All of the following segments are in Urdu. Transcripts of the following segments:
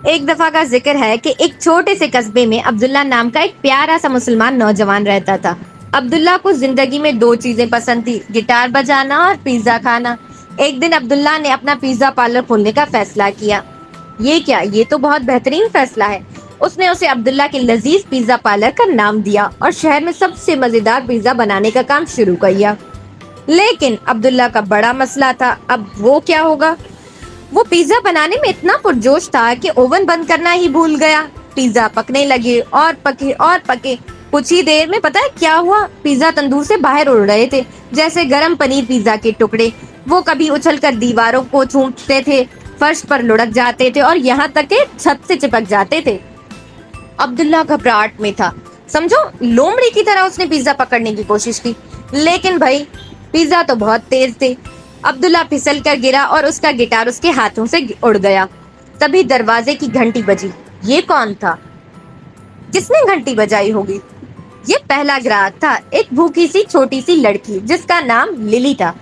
ایک دفعہ کا ذکر ہے کہ ایک چھوٹے سے قصبے میں عبداللہ نام کا ایک پیارا سا مسلمان نوجوان رہتا تھا۔ عبداللہ کو زندگی میں دو چیزیں پسند تھی، گٹار بجانا اور پیزا کھانا۔ ایک دن عبداللہ نے اپنا پیزا پارلر کھولنے کا فیصلہ کیا۔ یہ کیا، یہ تو بہت بہترین فیصلہ ہے۔ اس نے اسے عبداللہ کے لذیذ پیزا پارلر کا نام دیا اور شہر میں سب سے مزیدار پیزا بنانے کا کام شروع کیا۔ لیکن عبداللہ کا بڑا مسئلہ تھا، اب وہ کیا ہوگا؟ وہ پیزا بنانے میں اتنا پرجوش تھا کہ اوون بند کرنا ہی بھول گیا۔ پیزا پکنے لگے اور پکے اور پکے۔ کچھ ہی دیر میں پتہ ہے کیا ہوا؟ پیزا تندور سے باہر اڑ رہے تھے جیسے گرم پنیر پیزا کے ٹکڑے۔ وہ کبھی اچھل کر دیواروں کو چھوٹتے تھے، فرش پر لڑک جاتے تھے اور یہاں تک کہ چھت سے چپک جاتے تھے۔ عبداللہ گھبراہٹ میں تھا، سمجھو لومڑی کی طرح اس نے پیزا پکڑنے کی کوشش کی، لیکن بھائی پیزا تو بہت تیز تھے۔ عبداللہ پھسل کر گرا اور اس کا گٹار اس کے ہاتھوں سے اڑ گیا۔ تبھی دروازے کی گھنٹی بجی۔ یہ کون تھا؟ کس نے گھنٹی بجائی ہوگی؟ یہ پہلا گراہک تھا، ایک بھوکی سی چھوٹی سی لڑکی جس کا نام للی تھا۔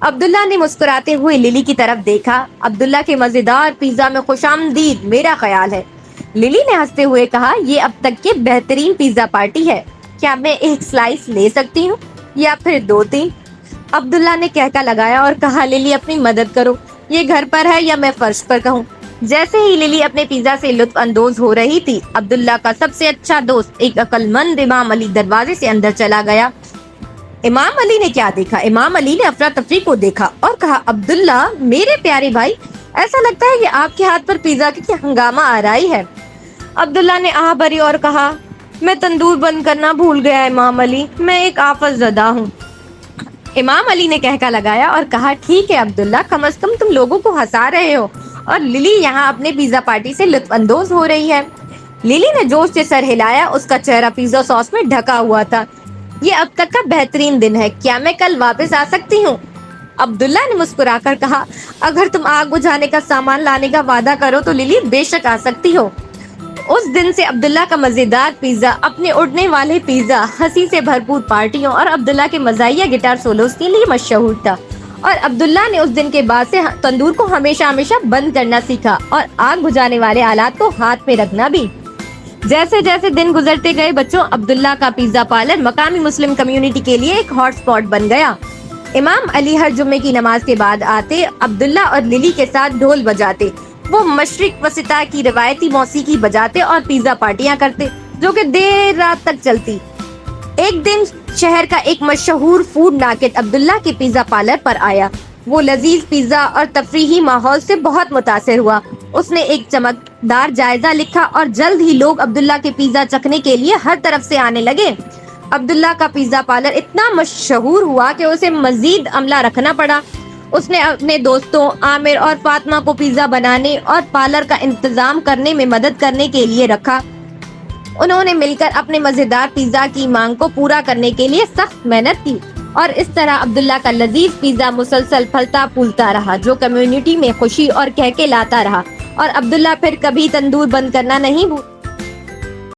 عبداللہ نے مسکراتے ہوئے للی کی طرف دیکھا۔ عبداللہ کے مزیدار پیزا میں خوش آمدید، میرا خیال ہے۔ للی نے ہنستے ہوئے کہا، یہ اب تک کی بہترین پیزا پارٹی ہے۔ کیا میں ایک سلائس لے سکتی ہوں یا پھر دو تین؟ عبداللہ نے کہکا لگایا اور کہا، للی اپنی مدد کرو، یہ گھر پر ہے یا میں فرش پر کہوں؟ جیسے ہی للی اپنے پیزا سے لطف اندوز ہو رہی تھی، عبداللہ کا سب سے اچھا دوست ایک عقل مند امام علی دروازے سے اندر چلا گیا۔ امام علی نے کیا دیکھا؟ امام علی نے افراتفری کو دیکھا اور کہا، عبداللہ میرے پیارے بھائی، ایسا لگتا ہے کہ آپ کے ہاتھ پر پیزا کی ہنگامہ آ رہی ہے۔ عبداللہ نے آہ بھری اور کہا، میں تندور بند کرنا بھول گیا امام علی، میں ایک آفت زدہ ہوں۔ امام علی نے کہکا لگایا اور کہا، ٹھیک ہے عبداللہ، کم از کم تم لوگوں کو ہنسا رہے ہو اور للی یہاں اپنے پیزا پارٹی سے لطف اندوز ہو رہی ہے۔ للی نے جوش سے سر ہلایا، اس کا چہرہ پیزا ساس میں ڈھکا ہوا تھا۔ یہ اب تک کا بہترین دن ہے، کیا میں کل واپس آ سکتی ہوں؟ عبداللہ نے مسکرا کر کہا، اگر تم آگ بجھانے کا سامان لانے کا وعدہ کرو تو للی بے شک آ سکتی ہو۔ اس دن سے عبداللہ کا مزیدار پیزا، اپنے اڑنے والے پیزا، ہنسی سے بھرپور پارٹیوں اور عبداللہ کے مزاحیہ گٹار سولوز کے لیے مشہور تھا۔ اور عبداللہ نے اس دن کے بعد سے تندور کو ہمیشہ ہمیشہ بند کرنا سیکھا اور آگ بجھانے والے آلات کو ہاتھ میں رکھنا بھی۔ جیسے جیسے دن گزرتے گئے بچوں، عبداللہ کا پیزا پارلر مقامی مسلم کمیونٹی کے لیے ایک ہاٹ سپاٹ بن گیا۔ امام علی ہر جمعے کی نماز کے بعد آتے، عبداللہ اور للی کے ساتھ ڈھول بجاتے، وہ مشرق وسطیٰ کی روایتی موسیقی بجاتے اور پیزا پارٹیاں کرتے جو کہ دیر رات تک چلتی۔ ایک دن شہر کا ایک مشہور فوڈ ناقد عبداللہ کے پیزا پارلر پر آیا۔ وہ لذیذ پیزا اور تفریحی ماحول سے بہت متاثر ہوا۔ اس نے ایک چمکدار جائزہ لکھا اور جلد ہی لوگ عبداللہ کے پیزا چکھنے کے لیے ہر طرف سے آنے لگے۔ عبداللہ کا پیزا پارلر اتنا مشہور ہوا کہ اسے مزید عملہ رکھنا پڑا۔ اس نے اپنے دوستوں عامر اور فاطمہ کو پیزا بنانے اور پارلر کا انتظام کرنے میں مدد کرنے کے لیے رکھا۔ انہوں نے مل کر اپنے مزیدار پیزا کی مانگ کو پورا کرنے کے لیے سخت محنت کی اور اس طرح عبداللہ کا لذیذ پیزا مسلسل پھلتا پھولتا رہا، جو کمیونٹی میں خوشی اور کہکے لاتا رہا۔ اور عبداللہ پھر کبھی تندور بند کرنا نہیں